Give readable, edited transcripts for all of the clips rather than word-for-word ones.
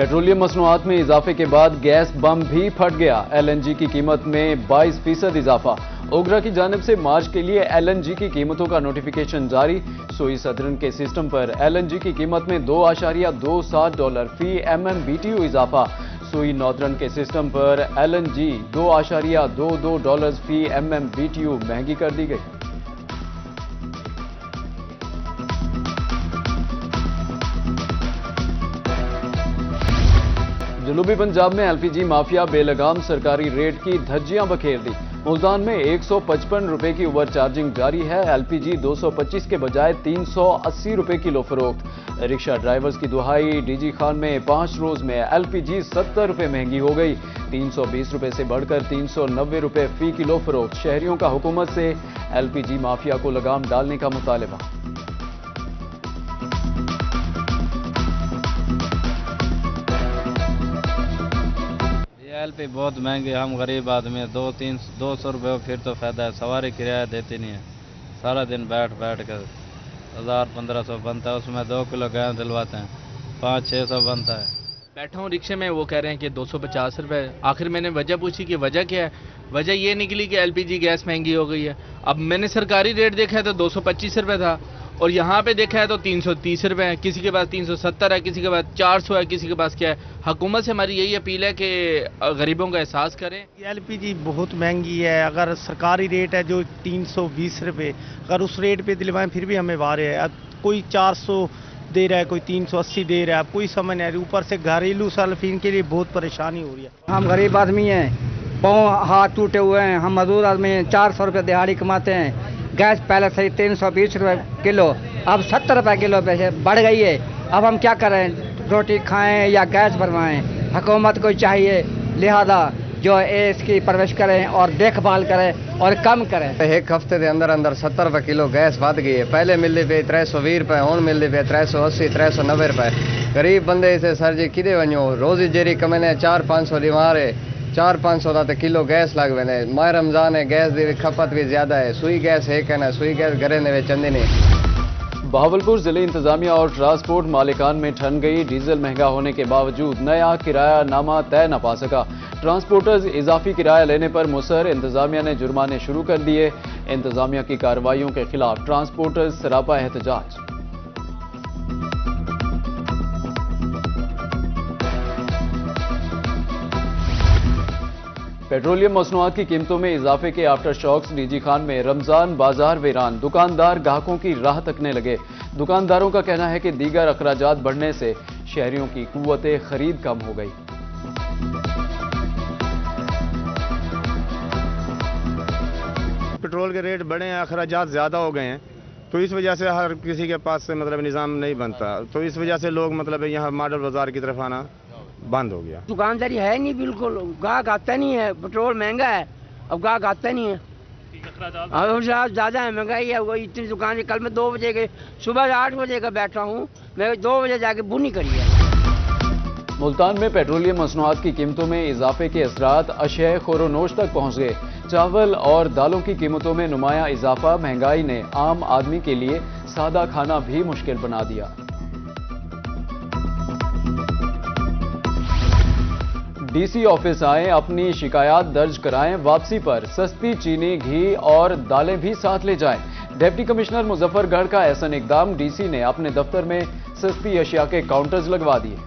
Petroleum मसनूआत में इजाफे के बाद गैस बम भी फट गया। एलएनजी की कीमत में 22% इजाफा। ओगरा की जानिब से मार्च के लिए एलएनजी की कीमतों का नोटिफिकेशन जारी। सोई सदरन के सिस्टम पर एलएनजी की कीमत में $2.27 फी MMBTU इजाफा। सोई नॉर्दर्न के सिस्टम पर एलएनजी $2.22 फी MMBTU महंगी कर दी गई। जनूबी पंजाब में एलपीजी माफिया बेलगाम सरकारी रेट की धज्जियां बखेर दी। मुल्तान में 155 रुपए की ओवर चार्जिंग जारी है। एलपीजी 225 के बजाय 380 रुपए किलो फरोख्त। रिक्शा ड्राइवर्स की दुहाई। डीजी खान में 5 रोज में एलपीजी 70 रुपए महंगी हो गई। 320 रुपए से बढ़कर 390 रुपए फी किलो फरोख्त। शहरियों का हुकूमत से एलपीजी माफिया को लगाम डालने का मुतालबा। एलपी बहुत महंगे, हम गरीब आदमी हैं। 200 रुपये फिर तो फायदा है। सवारी किराया देती नहीं है। सारा दिन बैठ कर 1000-1500 बनता है, उसमें 2 किलो गेहूं दिलवाते हैं, 500-600 बनता है। बैठा हूँ रिक्शे में, वो कह रहे हैं कि 250 रुपये। आखिर मैंने वजह पूछी कि वजह क्या है। वजह ये निकली कि एलपीजी गैस महंगी हो गई है। अब मैंने सरकारी रेट देखा है तो 225 रुपये था, और यहाँ पे देखा है तो 330 रुपये है। किसी के पास 370 है, किसी के पास 400 है, किसी के पास क्या है। हुकूमत से हमारी यही अपील है कि गरीबों का एहसास करें। एलपीजी बहुत महंगी है। अगर सरकारी रेट है जो 320 रुपये, अगर उस रेट पे दिलवाएं फिर भी हमें वारे है। अब कोई 400 दे रहा है, कोई 380 दे रहा है, अब कोई समझ नहीं आ रही। ऊपर से घरेलू सर्फिन के लिए बहुत परेशानी हो रही है। हम गरीब आदमी हैं, पाँव हाथ टूटे हुए हैं। हम मजदूर आदमी हैं, 400 रुपये दिहाड़ी कमाते हैं। गैस पहले सही 320 रुपये किलो, अब 70 रुपये किलो पे बढ़ गई है। अब हम क्या करें, रोटी खाएं या गैस भरवाएं। हुकूमत को चाहिए लिहाजा जो इसकी परवरिश करें और देखभाल करें और कम करें। एक हफ्ते के अंदर 70 रुपये किलो गैस बढ़ गई है। पहले मिलती पे 320 रुपये, हूँ मिलती पे 380, 390 रुपये। गरीब बंदे से सर जी किदे वञो, रोज़ी जेरी कमाने 400-500 दीवार है। 400-500 का तो किलो गैस लग वेंदे। माह रमज़ान है, गैस की खपत भी ज़्यादा है। सुई गैस है कहना, सुई गैस घरे में चंदी नहीं। बहावलपुर जिले इंतजामिया और ट्रांसपोर्ट मालिकान में ठन गई। डीजल महंगा होने के बावजूद नया किराया नामा तय न पा सका। ट्रांसपोर्टर्स इजाफी किराया लेने पर मुसर। इंतजामिया ने जुर्माने शुरू कर दिए। इंतजामिया की कार्रवाइयों के खिलाफ ट्रांसपोर्टर्स सरापा एहतजाज। पेट्रोलियम मसनूआत की कीमतों में इजाफे के आफ्टर शॉक्स। डीजी खान में रमजान बाजार वीरान। दुकानदार ग्राहकों की राह तकने लगे। दुकानदारों का कहना है कि दीगर अखराजात बढ़ने से शहरियों की कुव्वते खरीद कम हो गई। पेट्रोल के रेट बढ़े हैं, अखराजात ज़्यादा हो गए हैं, तो इस वजह से हर किसी के पास से निज़ाम नहीं बनता। तो इस वजह से लोग यहाँ मॉडल बाजार की तरफ आना बंद हो गया। दुकानदारी है नहीं, बिल्कुल गाहक आता नहीं है। पेट्रोल महंगा है, अब गाहक आता नहीं है। ज़्यादा है, महंगाई है। वो इतनी दुकान, कल मैं 2 बजे के सुबह 8 बजे का बैठा हूँ, मैं 2 बजे जाके बुनी करी है। मुल्तान में पेट्रोलियम मसनूआत की कीमतों में इजाफे के असरात अशय खोरोनोश तक पहुंच गए। चावल और दालों की कीमतों में नुमाया इजाफा। महंगाई ने आम आदमी के लिए सादा खाना भी मुश्किल बना दिया। डीसी ऑफिस आएं, अपनी शिकायत दर्ज कराएं। वापसी पर सस्ती चीनी, घी और दालें भी साथ ले जाएं। डिप्टी कमिश्नर मुजफ्फरगढ़ का एहसन इकदाम। डीसी ने अपने दफ्तर में सस्ती अशिया के काउंटर्स लगवा दिए।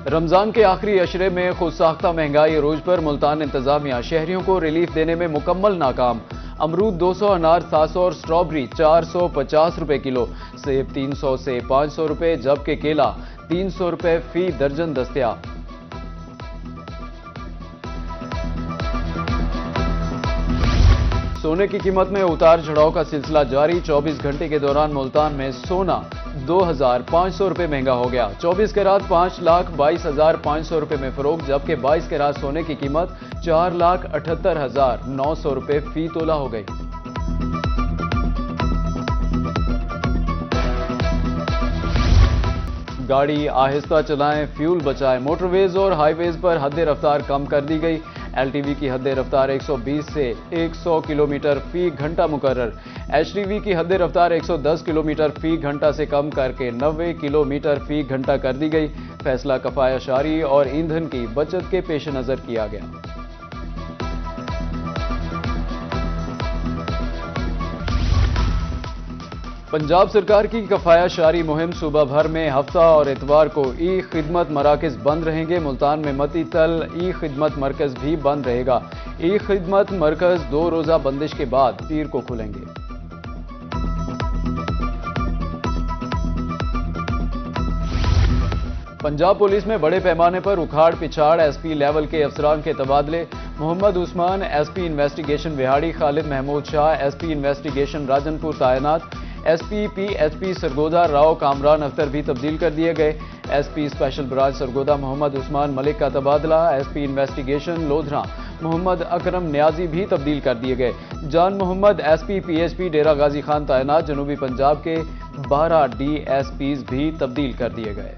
रमजान के आखिरी अशरे में खुद साख्ता महंगाई अरूज पर। मुल्तान इंतजामिया शहरियों को रिलीफ देने में मुकम्मल नाकाम। अमरूद 200, अनार 700 और स्ट्रॉबेरी 450 रुपए किलो। सेब 300 से 500 रुपए, जबकि केला 300 रुपए फी दर्जन दस्तयाब। सोने की कीमत में उतार चढ़ाव का सिलसिला जारी। 24 घंटे के दौरान मुल्तान में सोना 2500 रुपए महंगा हो गया। 24 कैरात 5,22,500 रुपए में फरोख्त, जबकि 22 कैरात सोने की कीमत 4,78,900 रुपए फी तोला हो गई। गाड़ी आहिस्ता चलाएं, फ्यूल बचाएं। मोटरवेज और हाईवेज पर हद रफ्तार कम कर दी गई। LTV की हद रफ्तार 120 से 100 किलोमीटर फी घंटा मुकर्रर। HTV की हद रफ्तार 110 किलोमीटर फी घंटा से कम करके 90 किलोमीटर फी घंटा कर दी गई। फैसला कफायाशारी और ईंधन की बचत के पेश नजर किया गया। पंजाब सरकार की कफायाशारी मुहिम सूबा भर में हफ्ता और इतवार को ई खिदमत मराकज बंद रहेंगे। मुल्तान में मती तल ई खिदमत मरकज भी बंद रहेगा। ई खिदमत मरकज 2 रोजा बंदिश के बाद पीर को खुलेंगे। पंजाब पुलिस में बड़े पैमाने पर उखाड़ पिछाड़ SP लेवल के अफसरान के तबादले। Muhammad Usman SP investigation Vehari, Khalid Mahmood Shah SP investigation Rajanpur तैनात। SP PHP सरगोदा राव कामरान अख्तर भी तब्दील कर दिए गए। SP special branch Sargodha Muhammad Usman Malik का तबादला। SP इन्वेस्टिगेशन लोधरा मोहम्मद अकरम न्याजी भी तब्दील कर दिए गए। जान मोहम्मद SP PHP डेरा गाजी खान तैनात। जनूबी पंजाब के 12 DSPs भी तब्दील कर दिए गए।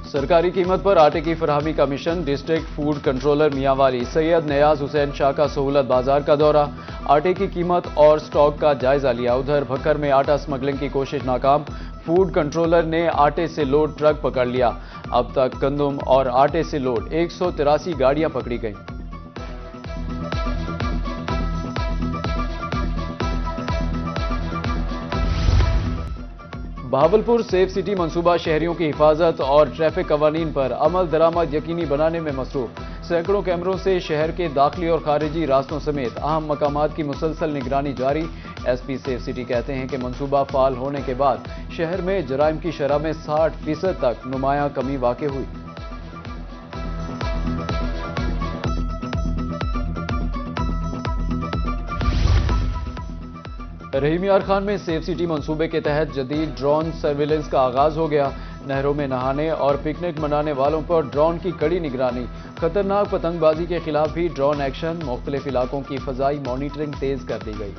सरकारी कीमत पर आटे की फराहमी का mission. District food controller Mianwali Syed Niaz Hussain Shah का सहूलत बाजार का दौरा। आटे की कीमत और स्टॉक का जायजा लिया। उधर भक्कर में आटा स्मगलिंग की कोशिश नाकाम। फूड कंट्रोलर ने आटे से लोड ट्रक पकड़ लिया। अब तक गंदम और आटे से लोड 183 गाड़ियां पकड़ी गईं। बहावलपुर सेफ सिटी मंसूबा शहरियों की हिफाजत और ट्रैफिक कवानीन पर अमल दरामद यकीनी बनाने में मसरूफ। सैकड़ों कैमरों से शहर के दाखिली और खारिजी रास्तों समेत अहम मकामात की मुसलसल निगरानी जारी। SP सेफ सिटी कहते हैं कि मंसूबा फाल होने के बाद शहर में जराइम की शरह में 60% तक नुमायां कमी वाक़ हुई। रहीम यार खान में सेफ सिटी मंसूबे के तहत जदीद ड्रोन सर्विलेंस का आगाज हो गया। नहरों में नहाने और पिकनिक मनाने वालों पर ड्रोन की कड़ी निगरानी। खतरनाक पतंगबाजी के खिलाफ भी ड्रोन एक्शन। मुख्तलिफ इलाकों की फजाई मॉनिटरिंग तेज कर दी गई।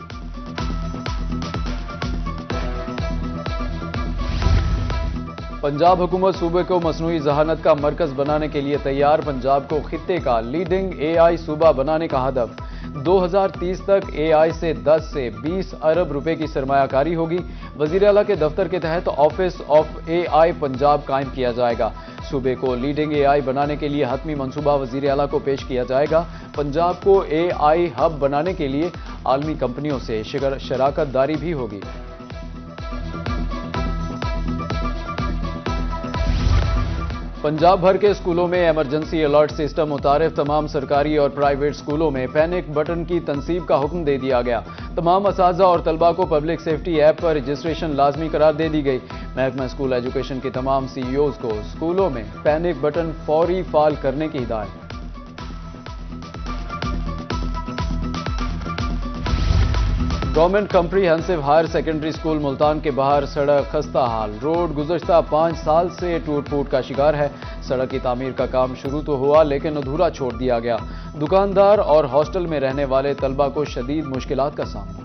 पंजाब हुकूमत सूबे को मसनूई जहानत का मरकज बनाने के लिए तैयार। पंजाब को खित्ते का लीडिंग AI सूबा बनाने का हदफ। 2030 तक AI से 10 से 20 अरब रुपए की सरमायाकारी होगी। वजीर आला के दफ्तर के तहत ऑफिस ऑफ AI पंजाब कायम किया जाएगा। सूबे को लीडिंग AI बनाने के लिए हतमी मंसूबा वजीर आला को पेश किया जाएगा। पंजाब को AI हब बनाने के लिए आलमी कंपनियों से शराकत दारी भी होगी। पंजाब भर के स्कूलों में इमरजेंसी अलर्ट सिस्टम मुतारिफ। तमाम सरकारी और प्राइवेट स्कूलों में पैनिक बटन की तनसीब का हुक्म दे दिया गया। तमाम असातिज़ा और तलबा को पब्लिक सेफ्टी ऐप पर रजिस्ट्रेशन लाजमी करार दे दी गई। महकमा स्कूल एजुकेशन के तमाम CEOs को स्कूलों में पैनिक बटन फौरी फाल करने की हिदायत। Government comprehensive higher secondary school Multan के बाहर सड़क खस्ता हाल। रोड गुज़श्ता 5 साल से टूट फूट का शिकार है। सड़क की तामीर का काम शुरू तो हुआ लेकिन अधूरा छोड़ दिया गया। दुकानदार और हॉस्टल में रहने वाले तलबा को शदीद मुश्किलात का सामना।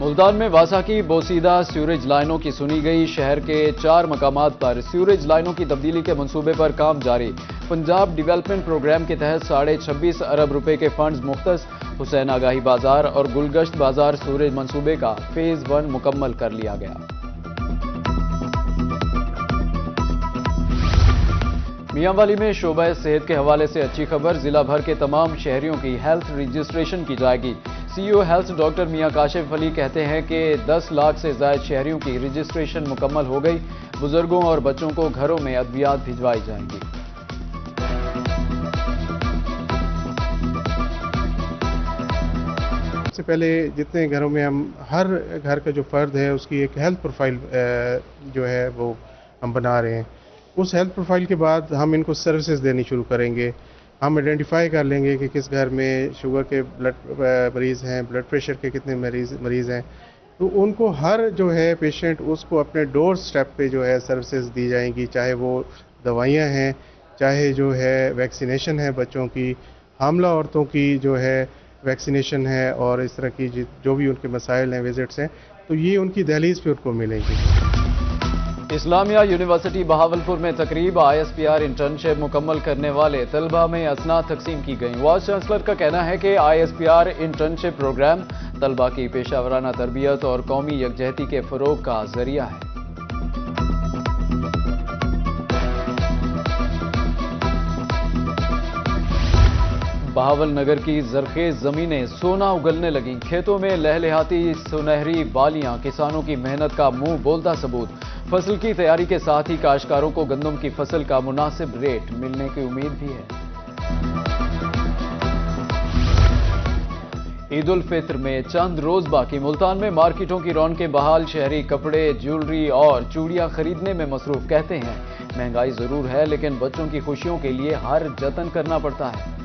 मुल्तान में वासा की बोसीदा सीवरेज लाइनों की सुनी गई। शहर के 4 मकामात पर सीवरेज लाइनों की तब्दीली के मंसूबे पर काम जारी। पंजाब डेवलपमेंट प्रोग्राम के तहत 26.5 अरब रुपए के फंड्स मुख्तस। हुसैन आगाही बाजार और गुलगश्त बाजार सीवरेज मंसूबे का फेज 1 मुकम्मल कर लिया गया। मियांवाली में शोबा सेहत के हवाले से अच्छी खबर। जिला भर के तमाम शहरियों की हेल्थ रजिस्ट्रेशन की जाएगी। CEO हेल्थ डॉक्टर मियां काशिफ अली कहते हैं कि 10 लाख से ज्यादा शहरियों की रजिस्ट्रेशन मुकम्मल हो गई। बुजुर्गों और बच्चों को घरों में अद्वियात भिजवाई जाएंगी। सबसे पहले जितने घरों में हम हर घर का जो फर्द है उसकी एक हेल्थ प्रोफाइल जो है वो हम बना रहे हैं। उस हेल्थ प्रोफाइल के बाद हम इनको सर्विसेज देनी शुरू करेंगे। हम आइडेंटिफाई कर लेंगे कि किस घर में शुगर के मरीज़ हैं, ब्लड प्रेशर के कितने मरीज़ हैं, तो उनको हर जो है पेशेंट उसको अपने डोर स्टेप पे जो है सर्विसेज दी जाएंगी। चाहे वो दवाइयाँ हैं, چاہے جو ہے ویکسینیشن ہے بچوں کی، حاملہ عورتوں کی جو ہے ویکسینیشن ہے، اور اس طرح کی جو بھی ان کے مسائل ہیں، وزٹس ہیں، تو یہ ان کی دہلیز پہ ان کو ملیں گی۔ اسلامیہ یونیورسٹی بہاولپور میں تقریب ISPR انٹرنشپ مکمل کرنے والے طلبہ میں اسناد تقسیم کی گئیں۔ وائس چانسلر کا کہنا ہے کہ ISPR انٹرنشپ پروگرام طلبہ کی پیشہ ورانہ تربیت اور قومی یکجہتی کے فروغ کا ذریعہ ہے۔ بہاول نگر کی زرخیز زمینیں سونا اگلنے لگیں، کھیتوں میں لہلہاتی سنہری بالیاں، کسانوں کی محنت کا منہ بولتا ثبوت۔ فصل کی تیاری کے ساتھ ہی کاشتکاروں کو گندم کی فصل کا مناسب ریٹ ملنے کی امید بھی ہے۔ عید الفطر میں چند روز باقی، ملتان میں مارکیٹوں کی رونقیں بحال، شہری کپڑے، جیولری اور چوڑیاں خریدنے میں مصروف۔ کہتے ہیں مہنگائی ضرور ہے لیکن بچوں کی خوشیوں کے لیے ہر جتن کرنا پڑتا ہے۔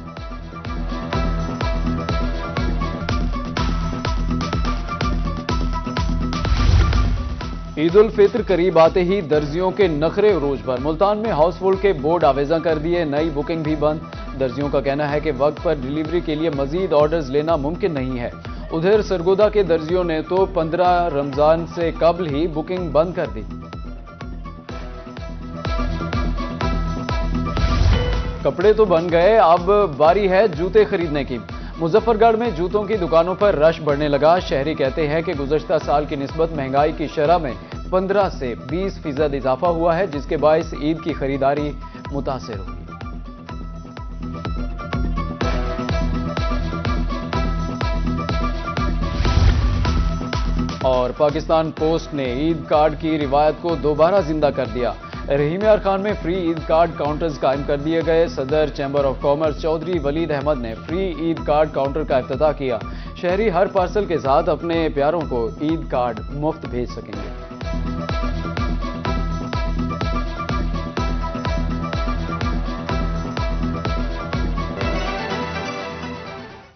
عید الفطر قریب آتے ہی درزیوں کے نخرے عروج پر، ملتان میں ہاؤس ہولڈ کے بورڈ آویزاں کر دیے، نئی بکنگ بھی بند۔ درزیوں کا کہنا ہے کہ وقت پر ڈیلیوری کے لیے مزید آرڈرز لینا ممکن نہیں ہے۔ ادھر سرگودا کے درزیوں نے تو 15 رمضان سے قبل ہی بکنگ بند کر دی۔ کپڑے تو بن گئے، اب باری ہے جوتے خریدنے کی۔ مظفر گڑھ میں جوتوں کی دکانوں پر رش بڑھنے لگا۔ شہری کہتے ہیں کہ گزشتہ سال کی نسبت مہنگائی کی شرح میں 15 سے 20% اضافہ ہوا ہے، جس کے باعث عید کی خریداری متاثر ہوئی۔ اور پاکستان پوسٹ نے عید کارڈ کی روایت کو دوبارہ زندہ کر دیا۔ رحیم یار خان میں فری عید کارڈ کاؤنٹرز قائم کر دیے گئے۔ صدر چیمبر آف کامرس چودھری ولید احمد نے فری عید کارڈ کاؤنٹر کا افتتاح کیا۔ شہری ہر پارسل کے ساتھ اپنے پیاروں کو عید کارڈ مفت بھیج سکیں گے۔